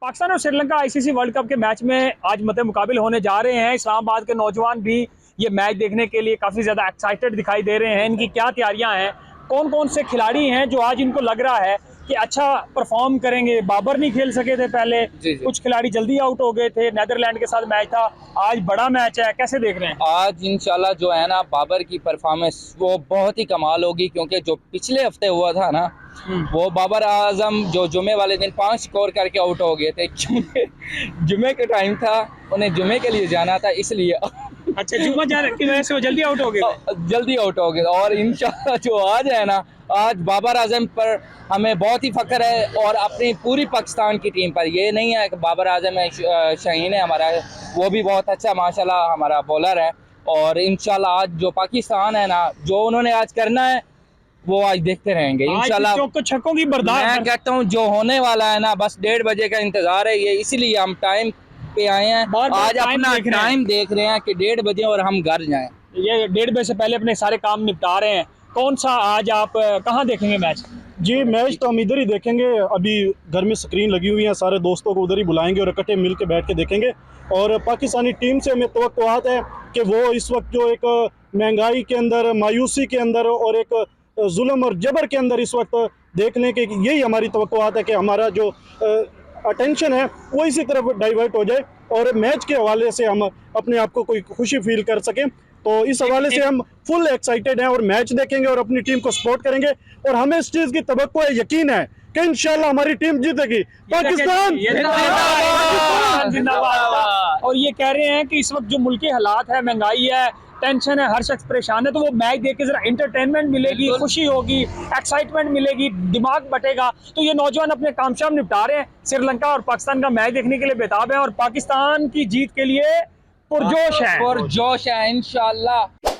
पाकिस्तान और Sri Lanka ICC world cup के match में आज मद्दे मुकाबिल होने जा रहे हैं। इस्लामाबाद के नौजवान भी ये मैच देखने के लिए काफ़ी ज़्यादा एक्साइटेड दिखाई दे रहे हैं। इनकी क्या तैयारियां हैं, कौन कौन से खिलाड़ी हैं जो आज इनको लग रहा है कि अच्छा परफॉर्म करेंगे। बाबर नहीं खेल सके थे पहले, कुछ खिलाड़ी जल्दी आउट हो गए थे। नेदरलैंड के साथ मैच था, आज बड़ा मैच है, कैसे देख रहे हैं? आज इंशाल्लाह जो है ना बाबर की परफॉर्मेंस वो बहुत ही कमाल होगी, क्योंकि जो पिछले हफ्ते हुआ था ना वो बाबर आजम जो जुमे वाले दिन 5 स्कोर करके आउट हो गए थे। क्योंकि जुमे के टाइम था, उन्हें जुमे के लिए जाना था, इसलिए अच्छा जुम्मा जाने की वजह से वो जल्दी आउट हो गए। जल्दी आउट हो गए। और इंशाल्लाह जो आज है ना, आज बाबर आजम पर हमें बहुत ही फख्र है और अपनी पूरी पाकिस्तान की टीम पर। ये नहीं है कि बाबर आजम है, शाहीन है हमारा, वो भी बहुत अच्छा माशाल्लाह हमारा बॉलर है। और इंशाल्लाह आज जो पाकिस्तान है ना, जो उन्होंने आज करना है वो आज देखते रहेंगे इंशाल्लाह। छक्कों की बर्दाश्त मैं कहता हूँ जो होने वाला है ना, बस 1:30 बजे का इंतजार है। ये इसीलिए हम टाइम पे आए हैं, आज अपना टाइम देख रहे हैं कि 1:30 बजे और हम घर जाएं। ये 1:30 बजे से पहले अपने सारे काम निपटा रहे हैं। कौन सा आज आप कहाँ देखेंगे मैच? जी मैच तो हम इधर ही देखेंगे। अभी घर में स्क्रीन लगी हुई है, सारे दोस्तों को उधर ही बुलाएंगे और इकट्ठे मिल के बैठ के देखेंगे। और पाकिस्तानी टीम से हमें तवक्कुआत है कि वो इस वक्त जो एक महंगाई के अंदर, मायूसी के अंदर और एक जुल्म और जबर के अंदर इस वक्त देख लें कि यही हमारी तवक्कुआत है कि हमारा जो अटेंशन है वो इसी तरफ डाइवर्ट हो जाए और मैच के हवाले से हम अपने आप को कोई खुशी फील कर सकें। तो इस हवाले से हम फुल एक्साइटेड हैं और मैच देखेंगे और अपनी टीम को सपोर्ट करेंगे। और हमें इस चीज़ की तवक्को है, यकीन है कि इंशाल्लाह हमारी टीम जीतेगी। पाकिस्तान जिंदाबाद। और ये कह रहे हैं कि इस वक्त जो मुल्की हालात है, महंगाई है, टेंशन है, हर शख्स परेशान है, तो वो मैच देख के जरा एंटरटेनमेंट मिलेगी, खुशी होगी, एक्साइटमेंट मिलेगी, दिमाग बटेगा। तो ये नौजवान अपने काम शाम निपटा रहे हैं, श्रीलंका और पाकिस्तान का मैच देखने के लिए बेताब है और पाकिस्तान की जीत के लिए पुरजोश है इंशाल्लाह।